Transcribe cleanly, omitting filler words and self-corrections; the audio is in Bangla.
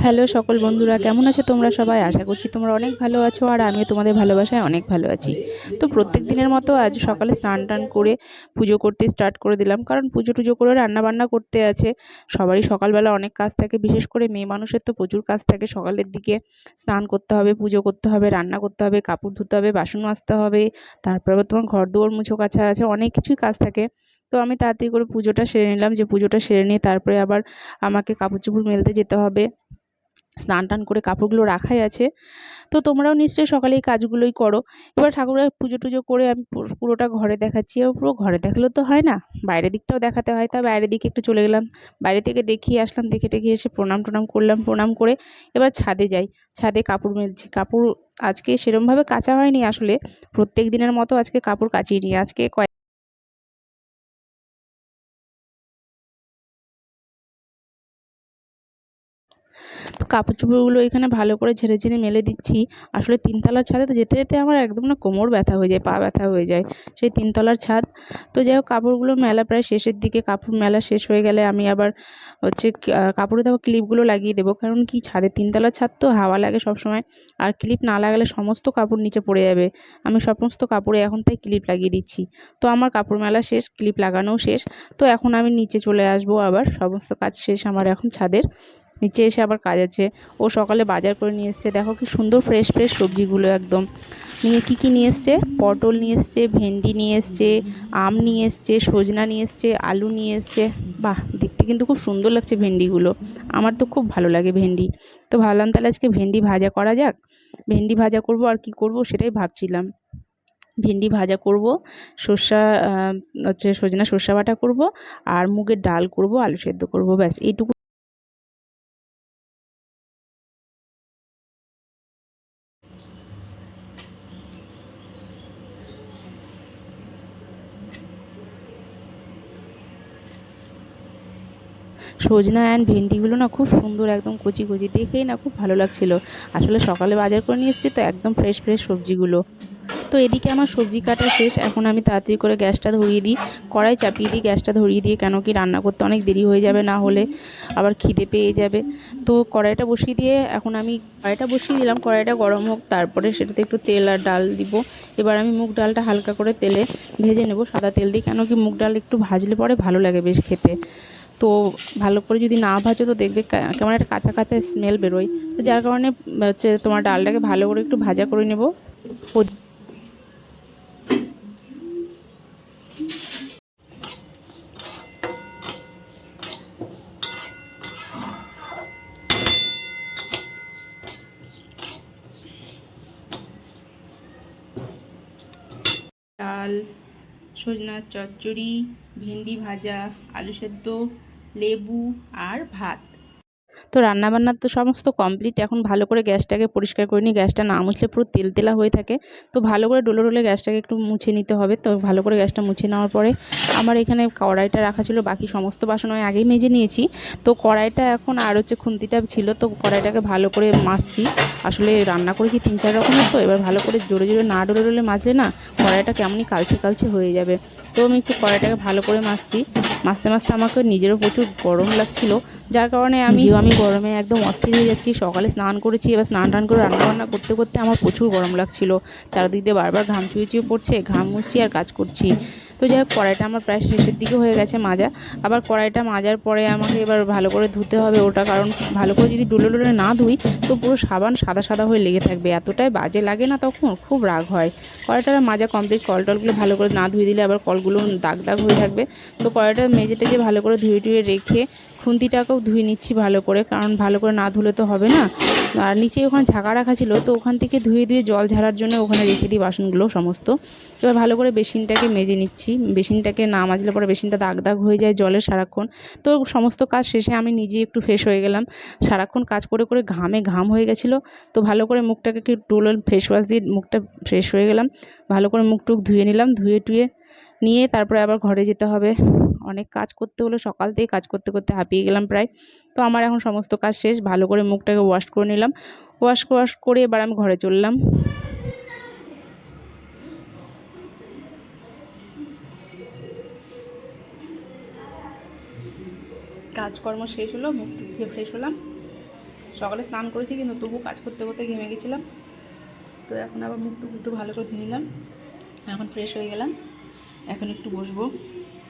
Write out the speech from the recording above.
হ্যালো সকল বন্ধুরা, কেমন আছো তোমরা সবাই? আশা করছি তোমরা অনেক ভালো আছো আর আমিও তোমাদের ভালোবাসায় অনেক ভালো আছি। তো প্রত্যেক দিনের মতো আজ সকালে স্নান টান করে পুজো করতে স্টার্ট করে দিলাম, কারণ পুজো টুজো করে রান্না বান্না করতে আছে। সবারই সকালবেলা অনেক কাজ থাকে, বিশেষ করে মেয়ে মানুষের তো প্রচুর কাজ থাকে। সকালের দিকে স্নান করতে হবে, পুজো করতে হবে, রান্না করতে হবে, কাপড় ধুতে হবে, বাসন মাজতে হবে, তারপরে আবার তোমার ঘর দুয়ার মুছো কাছা আছে, অনেক কিছুই কাজ থাকে। তো আমি তাড়াতাড়ি করে পুজোটা সেরে নিলাম, যে পুজোটা সেরে নিয়ে তারপরে আবার আমাকে কাপড় চোপড় মেলতে যেতে হবে। স্নান টান করে কাপড়গুলো রাখাই আছে। তো তোমরাও নিশ্চয়ই সকালে এই কাজগুলোই করো। এবার ঠাকুরের পুজো টুজো করে আমি পুরোটা ঘরে দেখাচ্ছি। এবার পুরো ঘরে দেখালেও তো হয় না, বাইরের দিকটাও দেখাতে হয়। তা বাইরের দিকে একটু চলে গেলাম, বাইরে থেকে দেখিয়ে আসলাম, দেখে টেখে এসে প্রণাম টনাম করলাম। প্রণাম করে এবার ছাদে যাই। ছাদে কাপড় মেলছি। কাপড় আজকে সেরমভাবে কাচা হয়নি আসলে, প্রত্যেক দিনের মতো আজকে কাপড় কাচিনি। আজকে তো কাপড় চোপড়গুলো এখানে ভালো করে ঝেড়ে ঝেড়ে মেলে দিচ্ছি। আসলে তিনতলার ছাদে তো যেতে যেতে আমার একদম না কোমর ব্যথা হয়ে যায়, পা ব্যথা হয়ে যায়, সেই তিনতলার ছাদ। তো যাই হোক, কাপড়গুলো মেলা প্রায় শেষের দিকে। কাপড় মেলা শেষ হয়ে গেলে আমি আবার কাপড়ে দেওয়া ক্লিপগুলো লাগিয়ে দেবো। কারণ কি, ছাদের তিনতলার ছাদ তো হাওয়া লাগে সবসময়, আর ক্লিপ না লাগালে সমস্ত কাপড় নিচে পড়ে যাবে। আমি সমস্ত কাপড়ে এখন তাই ক্লিপ লাগিয়ে দিচ্ছি। তো আমার কাপড় মেলা শেষ, ক্লিপ লাগানোও শেষ। তো এখন আমি নিচে চলে আসবো, আবার সমস্ত কাজ শেষ আমার এখন ছাদের। নিচে এসে আবার কাজ আছে। ও সকালে বাজার করে নিয়ে এসছে, দেখো কি সুন্দর ফ্রেশ ফ্রেশ সবজিগুলো একদম। নিয়ে কী কী নিয়ে এসছে, পটল নিয়ে এসছে, ভেন্ডি নিয়ে এসছে, আম নিয়ে এসছে, সজনা নিয়ে এসছে, আলু নিয়ে এসছে। বাহ, দেখতে কিন্তু খুব সুন্দর লাগছে ভেন্ডিগুলো। আমার তো খুব ভালো লাগে ভেন্ডি। তো ভাবলাম তাহলে আজকে ভেন্ডি ভাজা করা যাক। ভেন্ডি ভাজা করব, আর কি করব সেটাই ভাবছিলাম। ভেন্ডি ভাজা করব, সর্ষা সজনা সর্ষা বাটা করব, আর মুগের ডাল করব, আলু সেদ্ধ করব, ব্যাস এইটুকু। সজনা অ্যান্ড ভেন্ডিগুলো না খুব সুন্দর, একদম কচি কচি, দেখেই না খুব ভালো লাগছিল। আসলে সকালে বাজার করে নিয়ে এসেছি তো, একদম ফ্রেশ ফ্রেশ সবজিগুলো। তো এদিকে আমার সবজি কাটা শেষ। এখন আমি তাড়াতাড়ি করে গ্যাসটা ধরিয়ে দিই, কড়াই চাপিয়ে দিই, গ্যাসটা ধরিয়ে দিয়ে, কেন কি রান্না করতে অনেক দেরি হয়ে যাবে, না হলে আবার খিদে পেয়ে যাবে। তো কড়াইটা বসিয়ে দিয়ে এখন আমি কড়াইটা বসিয়ে দিলাম, কড়াইটা গরম হোক, তারপরে সেটাতে একটু তেল আর ডাল দিব। এবার আমি মুগ ডালটা হালকা করে তেলে ভেজে নেব, সাদা তেল দিয়ে। কেন কি, মুগ ডাল একটু ভাজলে পরে ভালো লাগে বেশ খেতে। তো ভালো করে যদি না ভাজো তো দেখবে কেমন একটা কাঁচা কাঁচা স্মেল বেরোয়। তো যার কারণে তোমার ডালটাকে ভালো করে একটু ভাজা করে নেব। ডাল, সজনার চচ্চড়ি, ভেন্ডি ভাজা, আলু সেদ্ধ, লেবু আর ভাত। তো রান্নাবান্নার তো সমস্ত কমপ্লিট। এখন ভালো করে গ্যাসটাকে পরিষ্কার করে নিই। গ্যাসটা না মুছলে পুরো তেলতেলা হয়ে থাকে। তো ভালো করে ডলে ডলে গ্যাসটাকে একটু মুছে নিতে হবে। তো ভালো করে গ্যাসটা মুছে নেওয়ার পরে আমার এখানে কড়াইটা রাখা ছিল, বাকি সমস্ত বাসন আমি আগেই মেজে নিয়েছি। তো কড়াইটা এখন আর খুন্তিটা ছিল, তো কড়াইটাকে ভালো করে মাজছি। আসলে রান্না করেছি 3-4 রকমের, তো এবার ভালো করে জোরে জোরে না ডলে ডলে মাজলে না কড়াইটা কেমনই কালচে কালচে হয়ে যাবে। তো আমি একটু কড়াইটাকে ভালো করে মাজছি। মাঝতে মাঝতে আমাকে নিজেরও প্রচুর গরম লাগছিল, যার কারণে আমি গরমে একদম অস্থির হয়ে যাচ্ছি। সকালে স্নান করেছি, এবার স্নান টান করে রান্নাবান্না করতে করতে আমার প্রচুর গরম লাগছিল। চারিদিক দিয়ে বারবার ঘাম চুইয়ে চুইয়ে পড়ছে, ঘাম মুছছি আর কাজ করছি। তো যাই হোক, কড়াইটা আমার প্রায় শেষের দিকে হয়ে গেছে মাজা। আবার কড়াইটা মাজার পরে আমাকে এবার ভালো করে ধুতে হবে ওটা, কারণ ভালো করে যদি ডুলে ডুলে না ধুই তো পুরো সাবান সাদা সাদা হয়ে লেগে থাকবে। এতটাই বাজে লাগে না, তখন খুব রাগ হয়। কড়াইটা মাজা কমপ্লিট। কল টলগুলো ভালো করে না ধুয়ে দিলে আবার কলগুলো দাগ দাগ হয়ে থাকবে। তো কড়াইটা মেজে টেজে ভালো করে ধুয়ে টুয়ে রেখে খুন্তিটাকেও ধুয়ে নিচ্ছি ভালো করে, কারণ ভালো করে না ধুলে তো হবে না। আর নিচে ওখানে ঝাঁকা রাখা ছিল, তো ওখান থেকে ধুয়ে ধুয়ে জল ঝাড়ার জন্য ওখানে রেখে দিই বাসনগুলো সমস্ত। এবার ভালো করে বেসিনটাকে মেজে নিচ্ছি। বেসিনটাকে না মাজলে পরে বেসিনটা দাগ দাগ হয়ে যায় জলের সারাক্ষণ। তো সমস্ত কাজ শেষে আমি নিজে একটু ফ্রেশ হয়ে গেলাম। সারাক্ষণ কাজ করে করে ঘামে ঘাম হয়ে গেছিলো। তো ভালো করে মুখটাকে একটু ফেস ওয়াশ দিয়ে মুখটা ফ্রেশ হয়ে গেলাম। ভালো করে মুখ টুক ধুয়ে নিলাম, ধুয়ে টুয়ে নিয়ে তারপরে আবার ঘরে যেতে হবে। অনেক কাজ করতে হলো, সকাল থেকে কাজ করতে করতে হাঁপিয়ে গেলাম প্রায়। তো আমার এখন সমস্ত কাজ শেষ। ভালো করে মুখটাকে ওয়াশ করে নিলাম। ওয়াশ করে এবার আমি ঘরে চললাম। কাজকর্ম শেষ হলো, মুখ টুক ধুয়ে ফ্রেশ হলাম। সকালে স্নান করেছি কিন্তু তবুও কাজ করতে করতে ঘেমে গেছিলাম। তো এখন আবার মুখ টুক একটু ভালো করে ধুয়ে নিলাম, এখন ফ্রেশ হয়ে গেলাম, এখন একটু বসবো।